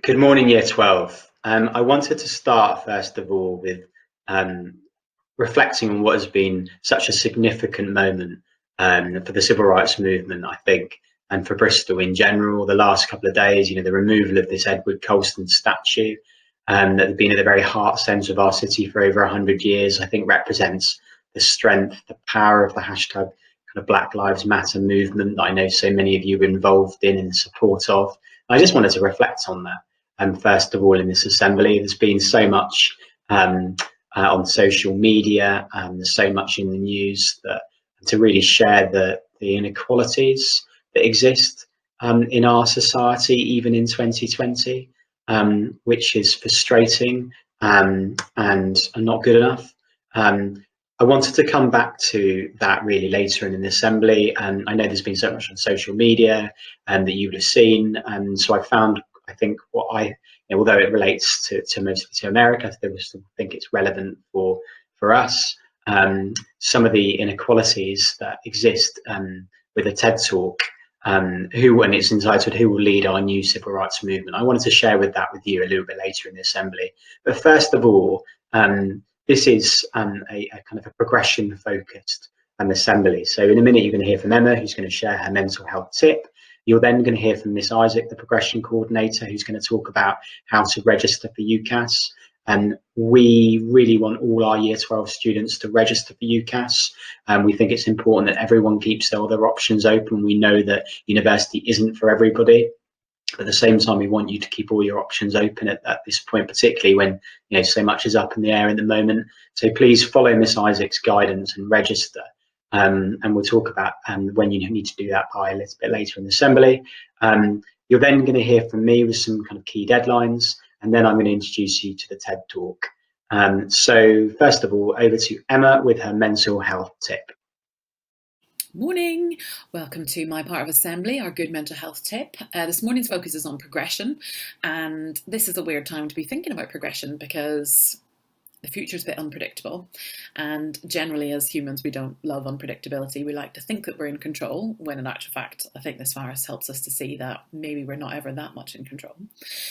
Good morning, Year 12. I wanted to start, first of all, with um, reflecting on what has been such a significant moment for the civil rights movement, I think, and for Bristol in general. The last couple of days, the removal of this Edward Colston statue that had been at the very heart centre of our city for over 100 years, I think represents the strength, the power of the hashtag kind of Black Lives Matter movement that I know so many of you are involved in and support of. I just wanted to reflect on that. First of all, in this assembly, there's been so much on social media, there's so much in the news that to really share the inequalities that exist in our society, even in 2020, which is frustrating and not good enough. I wanted to come back to that really later in the assembly. I know there's been so much on social media that you would have seen, and so I found, I think, although it relates to mostly to America, I still think it's relevant for us. Some of the inequalities that exist with a TED Talk, and it's entitled "Who Will Lead Our New Civil Rights Movement." I wanted to share that with you a little bit later in the assembly. But first of all, this is a kind of a progression-focused assembly. So in a minute, you're going to hear from Emma, who's going to share her mental health tip. You're then going to hear from Miss Isaac, the progression coordinator, who's going to talk about how to register for UCAS. And we really want all our Year 12 students to register for UCAS. We think it's important that everyone keeps all their options open. We know that university isn't for everybody. But at the same time, we want you to keep all your options open at this point, particularly when so much is up in the air at the moment. So please follow Miss Isaac's guidance and register. And we'll talk about when you need to do that by a little bit later in the assembly. You're then going to hear from me with some kind of key deadlines, and then I'm going to introduce you to the TED Talk. So first of all, over to Emma with her mental health tip. Morning, welcome to my part of assembly, our good mental health tip. This morning's focus is on progression, and this is a weird time to be thinking about progression because the future's a bit unpredictable, and generally as humans we don't love unpredictability. We like to think that we're in control, when in actual fact I think this virus helps us to see that maybe we're not ever that much in control.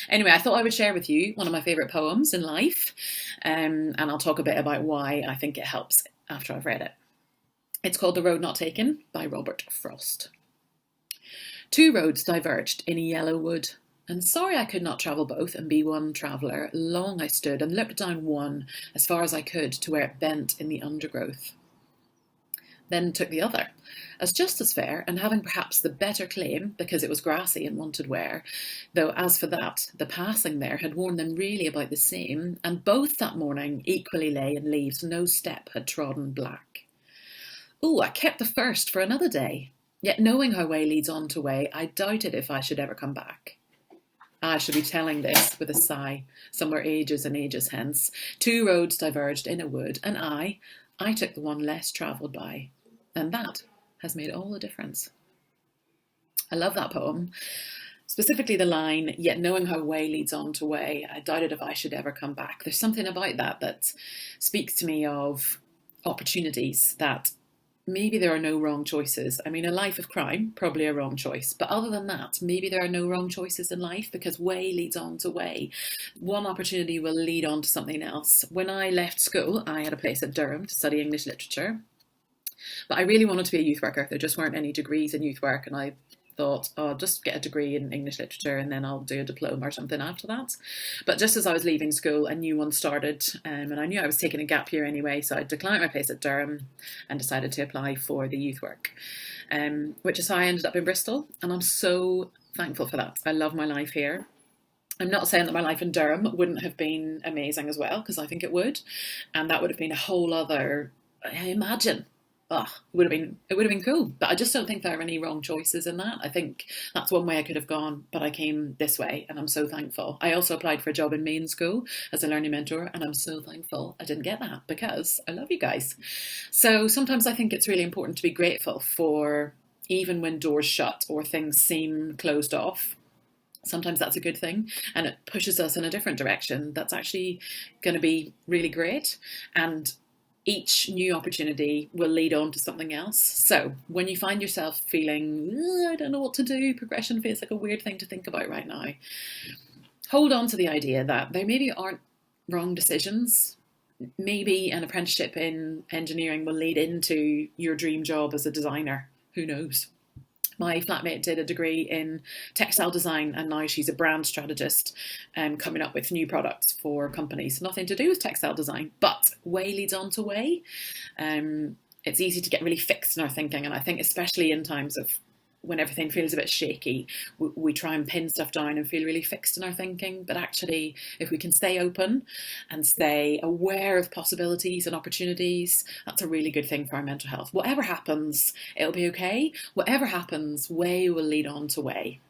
Anyway, I thought I would share with you one of my favourite poems in life, and I'll talk a bit about why I think it helps after I've read it. It's called The Road Not Taken by Robert Frost. Two roads diverged in a yellow wood, and sorry I could not travel both and be one traveller. Long I stood and looked down one as far as I could to where it bent in the undergrowth. Then took the other, as just as fair, and having perhaps the better claim because it was grassy and wanted wear, though as for that, the passing there had worn them really about the same, and both that morning equally lay in leaves, no step had trodden black. Oh, I kept the first for another day, yet knowing how way leads on to way, I doubted if I should ever come back. I should be telling this with a sigh, somewhere ages and ages hence. Two roads diverged in a wood, and I took the one less travelled by, and that has made all the difference. I love that poem. Specifically the line, yet knowing how way leads on to way, I doubted if I should ever come back. There's something about that speaks to me of opportunities, that maybe there are no wrong choices. I mean, a life of crime, probably a wrong choice. But other than that, maybe there are no wrong choices in life because way leads on to way. One opportunity will lead on to something else. When I left school, I had a place at Durham to study English literature. But I really wanted to be a youth worker. There just weren't any degrees in youth work, and I thought, oh, I'll just get a degree in English literature and then I'll do a diploma or something after that. But just as I was leaving school, a new one started, and I knew I was taking a gap year anyway, so I declined my place at Durham and decided to apply for the youth work, which is how I ended up in Bristol, and I'm so thankful for that. I love my life here. I'm not saying that my life in Durham wouldn't have been amazing as well, because I think it would, and that would have been a whole other, imagine. It would have been cool, but I just don't think there are any wrong choices in that. I think that's one way I could have gone, but I came this way, and I'm so thankful. I also applied for a job in main school as a learning mentor, and I'm so thankful I didn't get that because I love you guys. So sometimes I think it's really important to be grateful for, even when doors shut or things seem closed off. Sometimes that's a good thing, and it pushes us in a different direction that's actually going to be really great. And each new opportunity will lead on to something else. So when you find yourself feeling, I don't know what to do, progression feels like a weird thing to think about right now, hold on to the idea that there maybe aren't wrong decisions. Maybe an apprenticeship in engineering will lead into your dream job as a designer. Who knows? My flatmate did a degree in textile design, and now she's a brand strategist, coming up with new products for companies. Nothing to do with textile design, but way leads on to way. It's easy to get really fixed in our thinking, and I think especially in times of when everything feels a bit shaky, we try and pin stuff down and feel really fixed in our thinking. But actually, if we can stay open and stay aware of possibilities and opportunities, that's a really good thing for our mental health. Whatever happens, it'll be okay. Whatever happens, way will lead on to way.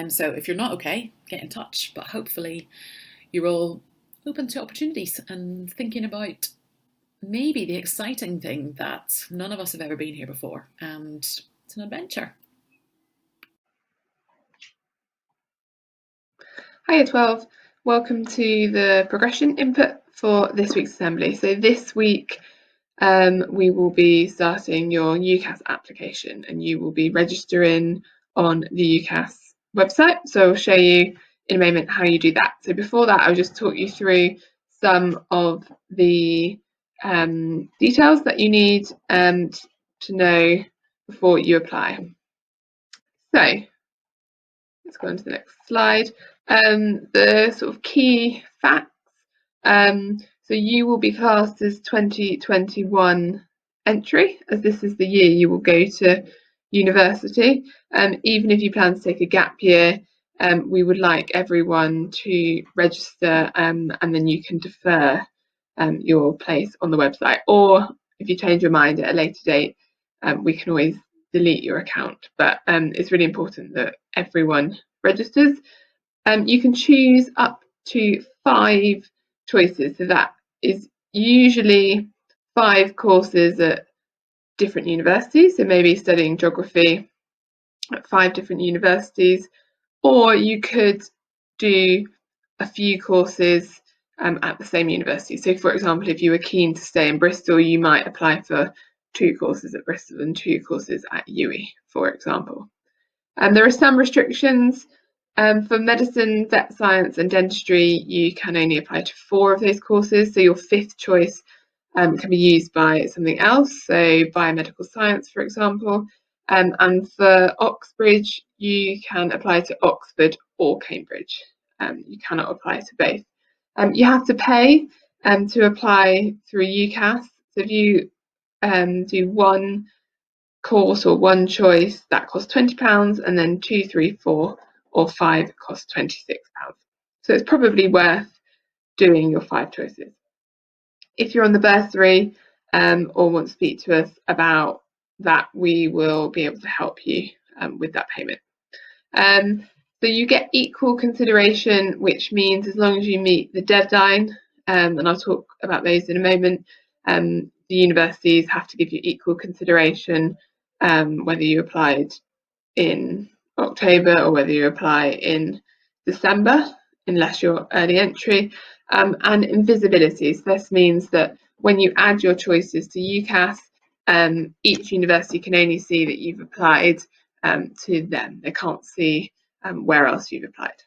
So if you're not okay, get in touch. But hopefully you're all open to opportunities and thinking about maybe the exciting thing that none of us have ever been here before, and it's an adventure. Hi Year 12, welcome to the progression input for this week's assembly. So this week we will be starting your UCAS application, and you will be registering on the UCAS website. So I'll show you in a moment how you do that. So before that, I'll just talk you through some of the details that you need to know before you apply. So let's go on to the next slide. The sort of key facts. So you will be classed as 2021 entry, as this is the year you will go to university. Even if you plan to take a gap year, we would like everyone to register, and then you can defer your place on the website. Or if you change your mind at a later date, we can always delete your account. But it's really important that everyone registers. You can choose up to 5 choices, so that is usually 5 courses at different universities, so maybe studying geography at 5 different universities, or you could do a few courses at the same university. So for example, if you were keen to stay in Bristol, you might apply for 2 courses at Bristol and 2 courses at UWE, for example. There are some restrictions. For medicine, vet science and dentistry, you can only apply to 4 of those courses, so your 5th choice can be used by something else, so biomedical science, for example. And for Oxbridge, you can apply to Oxford or Cambridge. You cannot apply to both. You have to pay to apply through UCAS. So if you do 1 course or 1 choice, that costs £20, and then 2, 3, 4 or 5 costs £26. So it's probably worth doing your 5 choices. If you're on the bursary or want to speak to us about that, we will be able to help you with that payment. So you get equal consideration, which means as long as you meet the deadline, and I'll talk about those in a moment, the universities have to give you equal consideration whether you applied in October or whether you apply in December, unless you're early entry. And invisibility. So this means that when you add your choices to UCAS, each university can only see that you've applied to them. They can't see where else you've applied.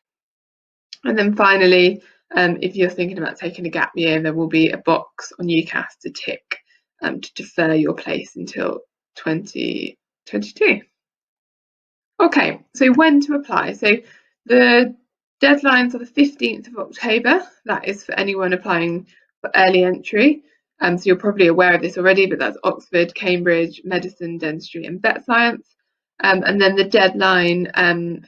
And then finally, if you're thinking about taking a gap year, there will be a box on UCAS to tick to defer your place until 2022. Okay, so when to apply? So the deadlines are the 15th of October. That is for anyone applying for early entry. So you're probably aware of this already, but that's Oxford, Cambridge, medicine, dentistry and vet science. And then the deadline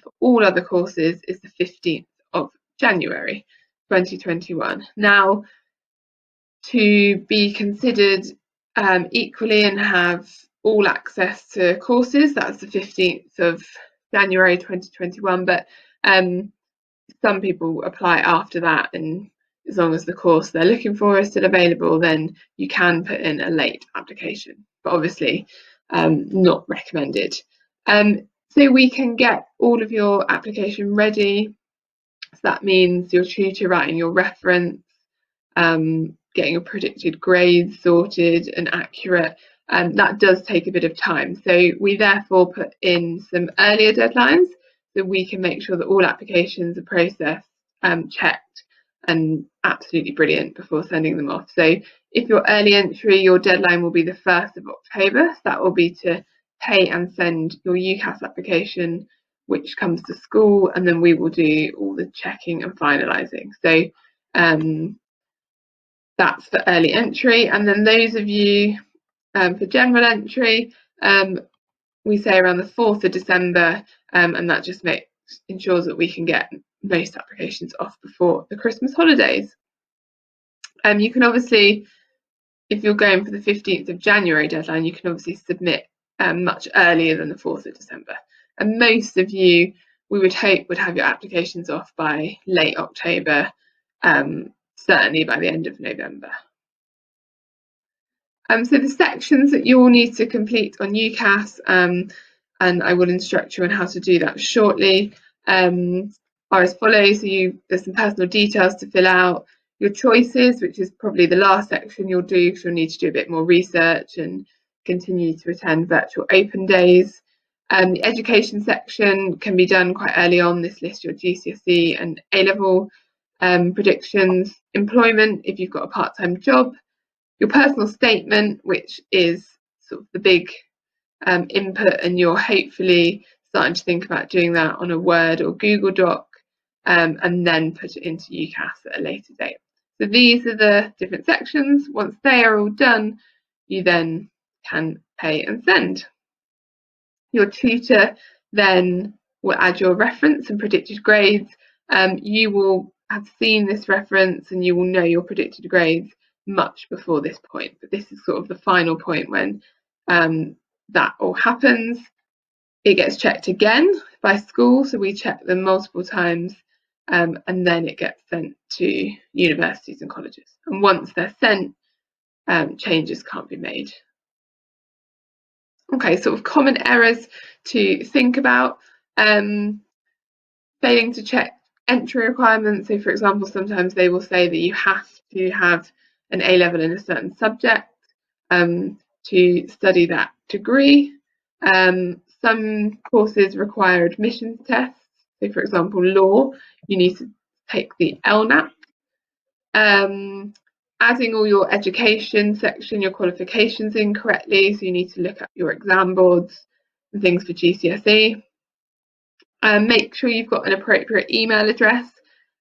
for all other courses is the 15th of January 2021. Now, to be considered equally and have all access to courses, that's the 15th of January 2021, but some people apply after that, and as long as the course they're looking for is still available, then you can put in a late application, but obviously not recommended. So we can get all of your application ready. So that means your tutor writing your reference, getting your predicted grades sorted and accurate. That does take a bit of time. So we therefore put in some earlier deadlines. so we can make sure that all applications are processed, checked, and absolutely brilliant before sending them off. So if you're early entry, your deadline will be the 1st of October. So that will be to pay and send your UCAS application, which comes to school, and then we will do all the checking and finalising. So that's for early entry. And then those of you for general entry, we say around the 4th of December, and that just ensures that we can get most applications off before the Christmas holidays. You can obviously, if you're going for the 15th of January deadline, you can obviously submit much earlier than the 4th of December. And most of you, we would hope, would have your applications off by late October, certainly by the end of November. So the sections that you will need to complete on UCAS, and I will instruct you on how to do that shortly, are as follows. So there's some personal details to fill out, your choices, which is probably the last section you'll do because you'll need to do a bit more research and continue to attend virtual open days. The education section can be done quite early on. This lists your GCSE and A-level predictions. Employment, if you've got a part-time job. Your personal statement, which is sort of the big input, and you're hopefully starting to think about doing that on a Word or Google Doc, and then put it into UCAS at a later date. So these are the different sections. Once they are all done, you then can pay and send. Your tutor then will add your reference and predicted grades. You will have seen this reference and you will know your predicted grades much before this point, but this is sort of the final point when that all happens. It gets checked again by school, so we check them multiple times, and then it gets sent to universities and colleges. And once they're sent, changes can't be made. Okay, sort of common errors to think about. Failing to check entry requirements. So for example, sometimes they will say that you have to have an A-level in a certain subject to study that degree. Some courses require admissions tests. So for example, law, you need to take the LNAP. Adding all your education section, your qualifications in correctly, so you need to look at your exam boards and things for GCSE. Make sure you've got an appropriate email address.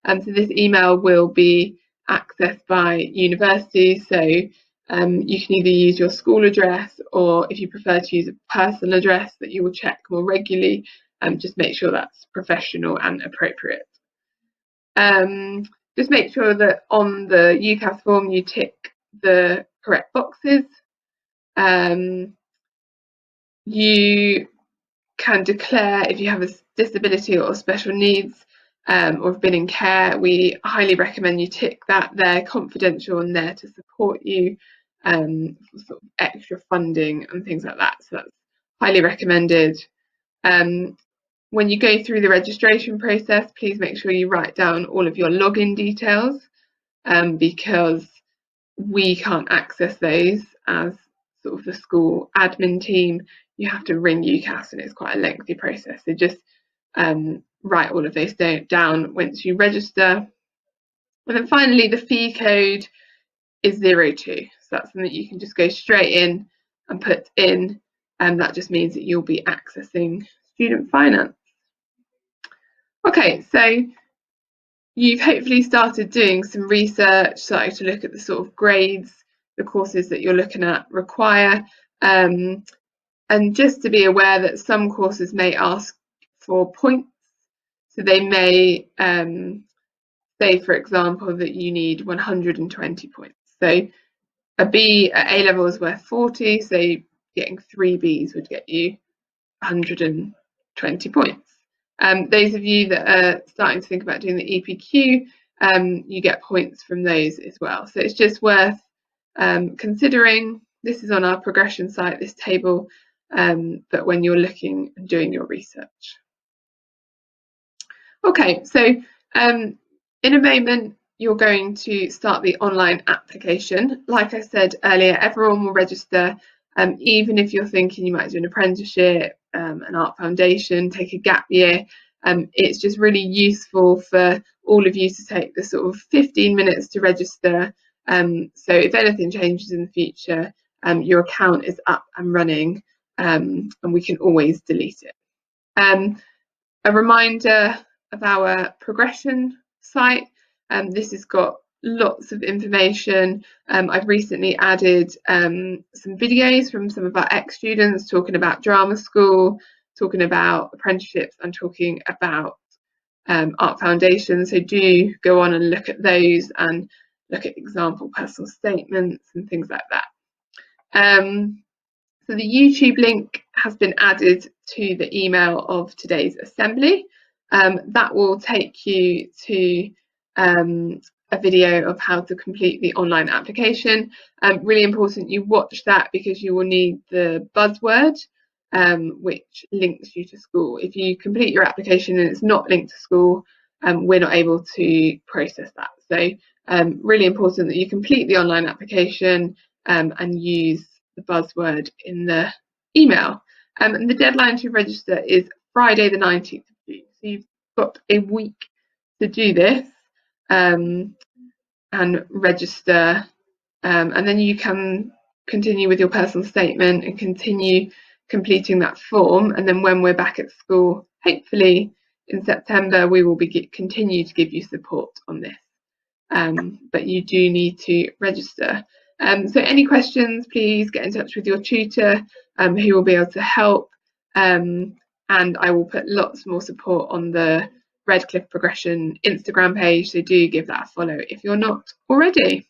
So this email will be accessed by universities, so you can either use your school address, or if you prefer to use a personal address that you will check more regularly, just make sure that's professional and appropriate. Just make sure that on the UCAS form you tick the correct boxes. You can declare if you have a disability or special needs, or have been in care. We highly recommend you tick that. They're confidential and there to support you, for sort of extra funding and things like that. So that's highly recommended. When you go through the registration process, please make sure you write down all of your login details, because we can't access those as sort of the school admin team. You have to ring UCAS and it's quite a lengthy process. So just write all of those down once you register. And then finally, the fee code is 02. So that's something that you can just go straight in and put in, and that just means that you'll be accessing student finance. Okay, so you've hopefully started doing some research, starting to look at the sort of grades the courses that you're looking at require, and just to be aware that some courses may ask for points. So they may say, for example, that you need 120 points. So a B at A-level is worth 40, so getting 3 Bs would get you 120 points. Those of you that are starting to think about doing the EPQ, you get points from those as well. So it's just worth considering. This is on our progression site, this table, but when you're looking and doing your research. Okay, so in a moment, you're going to start the online application. Like I said earlier, everyone will register, even if you're thinking you might do an apprenticeship, an art foundation, take a gap year. It's just really useful for all of you to take the sort of 15 minutes to register. So if anything changes in the future, your account is up and running, and we can always delete it. A reminder of our progression site. This has got lots of information. I've recently added some videos from some of our ex-students talking about drama school, talking about apprenticeships, and talking about Art Foundation. So do go on and look at those and look at example personal statements and things like that. So the YouTube link has been added to the email of today's assembly. That will take you to a video of how to complete the online application. Really important you watch that, because you will need the buzzword which links you to school. If you complete your application and it's not linked to school, we're not able to process that. So really important that you complete the online application and use the buzzword in the email. And the deadline to register is Friday the 19th of June. So you've got a week to do this and register, and then you can continue with your personal statement and continue completing that form. And then when we're back at school, hopefully in September, we will continue to give you support on this. But you do need to register. So any questions, please get in touch with your tutor, who will be able to help. And I will put lots more support on the Redcliffe Progression Instagram page, so do give that a follow if you're not already.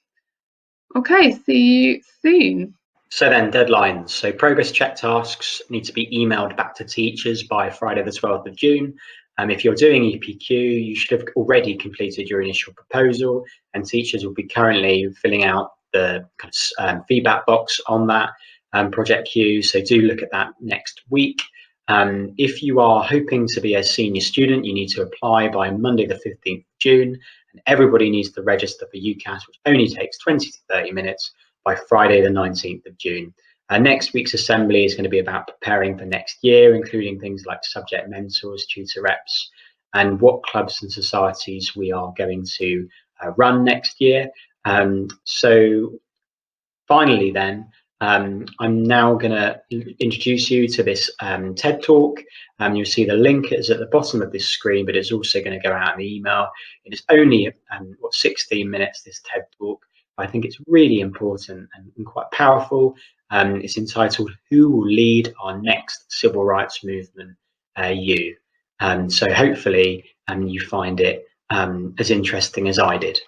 Okay, see you soon. So then, deadlines. So progress check tasks need to be emailed back to teachers by Friday the 12th of June. If you're doing EPQ, you should have already completed your initial proposal, and teachers will be currently filling out the feedback box on that project queue. So do look at that next week. If you are hoping to be a senior student, you need to apply by Monday the 15th of June, and everybody needs to register for UCAS, which only takes 20 to 30 minutes, by Friday the 19th of June. Next week's assembly is going to be about preparing for next year, including things like subject mentors, tutor reps, and what clubs and societies we are going to run next year. So finally then, I'm now going to introduce you to this TED Talk. You'll see the link is at the bottom of this screen, but it's also going to go out in the email. It is only 16 minutes, this TED Talk. I think it's really important and quite powerful. It's entitled "Who Will Lead Our Next Civil Rights Movement, You?" So hopefully you find it as interesting as I did.